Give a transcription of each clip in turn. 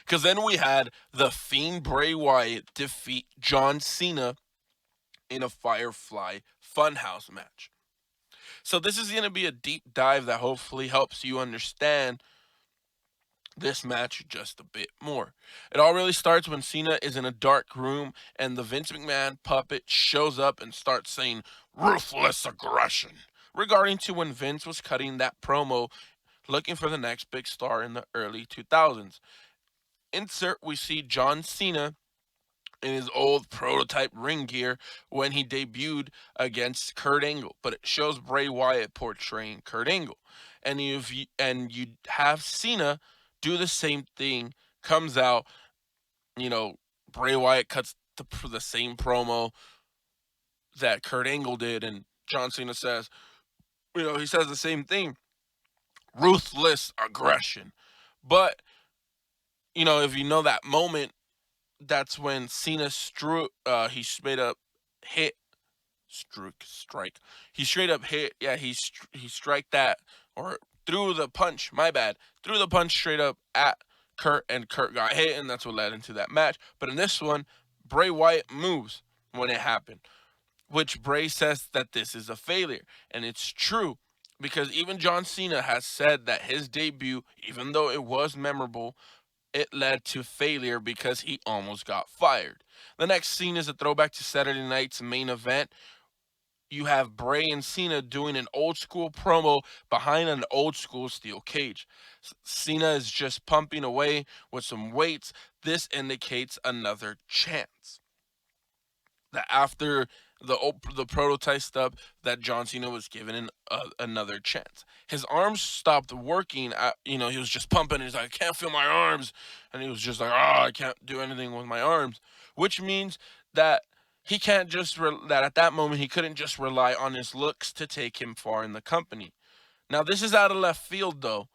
Because then we had the Fiend Bray Wyatt defeat John Cena in a Firefly Funhouse match. So this is going to be a deep dive that hopefully helps you understand this match just a bit more. It all really starts when Cena is in a dark room and the Vince McMahon puppet shows up and starts saying ruthless aggression regarding to when Vince was cutting that promo looking for the next big star in the early 2000s. Insert we see John Cena in his old prototype ring gear when he debuted against Kurt Angle, but it shows Bray Wyatt portraying Kurt Angle, and you have Cena do the same thing. Comes out, you know, Bray Wyatt cuts the same promo that Kurt Angle did, and John Cena says, he says the same thing, ruthless aggression, but if you know that moment, that's when Cena he straight up hit strike. He straight up hit. Yeah, he strike that or threw the punch. My bad. Threw the punch straight up at Kurt, and Kurt got hit, and that's what led into that match. But in this one, Bray Wyatt moves when it happened, which Bray says that this is a failure, and it's true. Because even John Cena has said that his debut, even though it was memorable, it led to failure because he almost got fired. The next scene is a throwback to Saturday night's main event. You have Bray and Cena doing an old school promo behind an old school steel cage. Cena is just pumping away with some weights. This indicates another chance. That after the prototype stuff, that John Cena was given another chance. His arms stopped working. He was just pumping. He's like, I can't feel my arms, and he was just like, I can't do anything with my arms, which means that he can't that at that moment he couldn't just rely on his looks to take him far in the company. Now this is out of left field though,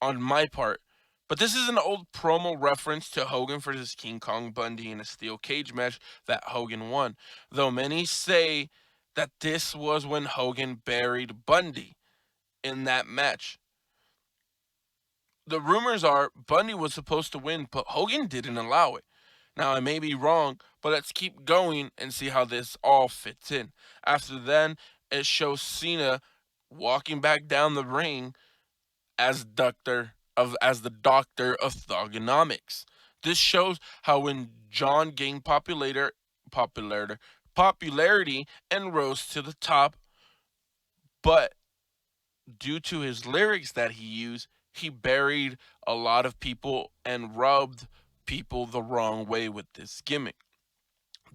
on my part. But this is an old promo reference to Hogan versus King Kong Bundy in a steel cage match that Hogan won. Though many say that this was when Hogan buried Bundy in that match. The rumors are Bundy was supposed to win, but Hogan didn't allow it. Now, I may be wrong, but let's keep going and see how this all fits in. After then, it shows Cena walking back down the ring as the doctor of thugonomics. This shows how when John gained popularity, popularity and rose to the top, but due to his lyrics that he used, he buried a lot of people and rubbed people the wrong way with this gimmick.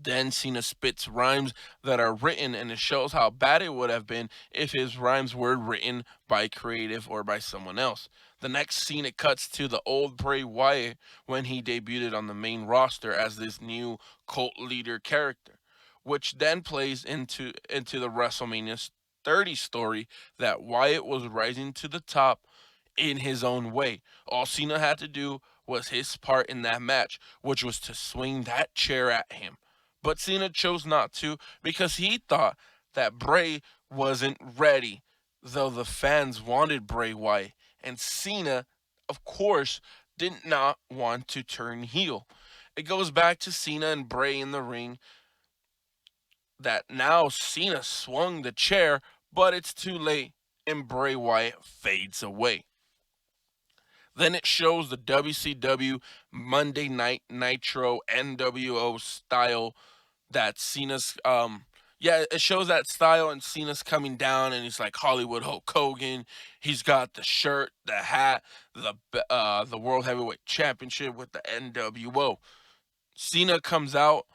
Then Cena spits rhymes that are written, and it shows how bad it would have been if his rhymes were written by creative or by someone else. The next scene, it cuts to the old Bray Wyatt when he debuted on the main roster as this new cult leader character, which then plays into the WrestleMania 30 story that Wyatt was rising to the top in his own way. All Cena had to do was his part in that match, which was to swing that chair at him. But Cena chose not to because he thought that Bray wasn't ready, though the fans wanted Bray Wyatt. And Cena, of course, did not want to turn heel. It goes back to Cena and Bray in the ring that now Cena swung the chair, but it's too late and Bray Wyatt fades away. Then it shows the WCW Monday Night Nitro NWO style that Cena's it shows that style and Cena's coming down and he's like Hollywood Hulk Hogan. He's got the shirt, the hat, the World Heavyweight Championship with the NWO. Cena comes out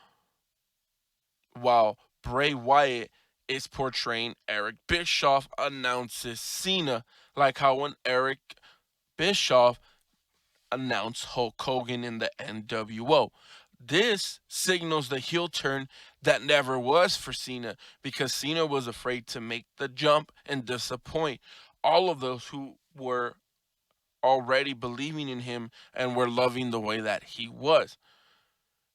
while Bray Wyatt is portraying Eric Bischoff announces Cena, like how when Eric Bischoff announced Hulk Hogan in the NWO. This signals the heel turn that never was for Cena because Cena was afraid to make the jump and disappoint all of those who were already believing in him and were loving the way that he was.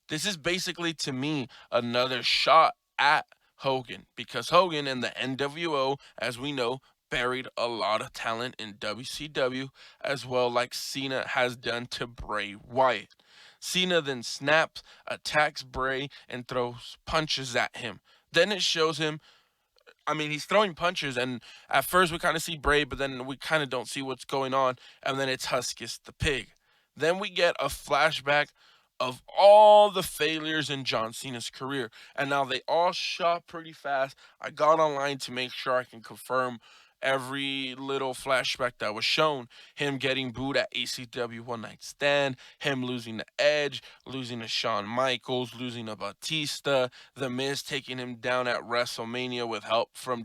This is basically to me another shot at Hogan because Hogan and the NWO, as we know, buried a lot of talent in WCW, as well like Cena has done to Bray Wyatt. Cena then snaps, attacks Bray, and throws punches at him. Then it shows him, I mean, he's throwing punches, and at first we kind of see Bray, but then we kind of don't see what's going on, and then it's Huskus the pig. Then we get a flashback of all the failures in John Cena's career, and now they all shot pretty fast. I got online to make sure I can confirm every little flashback that was shown. Him getting booed at ACW One Night Stand, him losing the Edge, losing to Shawn Michaels, losing to Batista, the Miz taking him down at WrestleMania with help from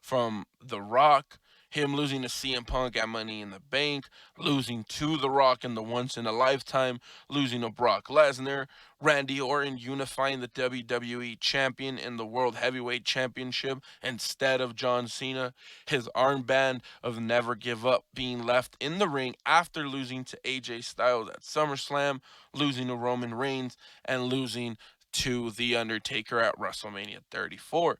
from The Rock. Him losing to CM Punk at Money in the Bank, losing to The Rock in the Once in a Lifetime, losing to Brock Lesnar, Randy Orton unifying the WWE Champion in the World Heavyweight Championship instead of John Cena, his armband of Never Give Up being left in the ring after losing to AJ Styles at SummerSlam, losing to Roman Reigns, and losing to The Undertaker at WrestleMania 34.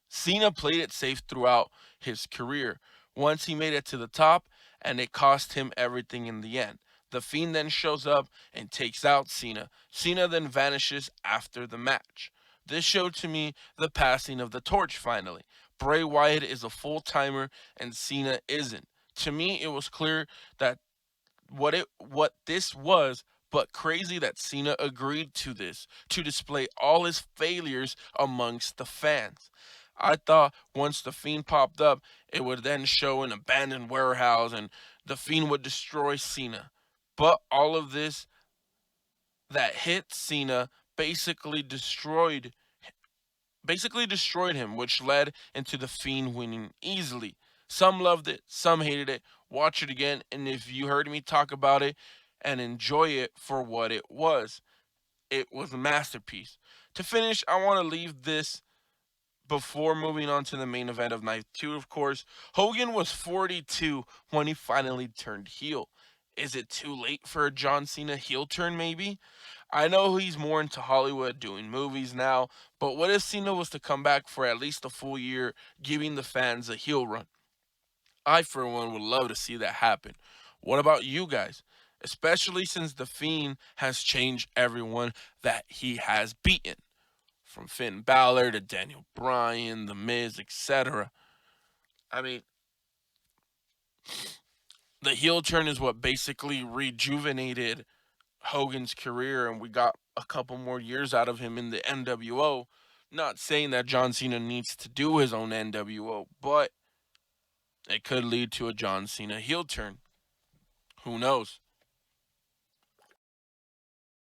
Cena played it safe throughout his career. Once he made it to the top, and it cost him everything in the end. The Fiend then shows up and takes out Cena. Cena then vanishes after the match. This showed to me the passing of the torch finally. Bray Wyatt is a full timer and Cena isn't. To me, it was clear that what this was, but crazy that Cena agreed to this to display all his failures amongst the fans. I thought once the Fiend popped up, it would then show an abandoned warehouse and the Fiend would destroy Cena. But all of this that hit Cena basically destroyed him, which led into the Fiend winning easily. Some loved it, some hated it. Watch it again, and if you heard me talk about it and enjoy it for what it was a masterpiece. To finish, I want to leave this before moving on to the main event of night two, of course. Hogan was 42 when he finally turned heel. Is it too late for a John Cena heel turn, maybe? I know he's more into Hollywood doing movies now, but what if Cena was to come back for at least a full year, giving the fans a heel run? I, for one, would love to see that happen. What about you guys? Especially since The Fiend has changed everyone that he has beaten, from Finn Balor to Daniel Bryan, The Miz, etc. I mean, the heel turn is what basically rejuvenated Hogan's career, and we got a couple more years out of him in the NWO. Not saying that John Cena needs to do his own NWO, but it could lead to a John Cena heel turn. Who knows?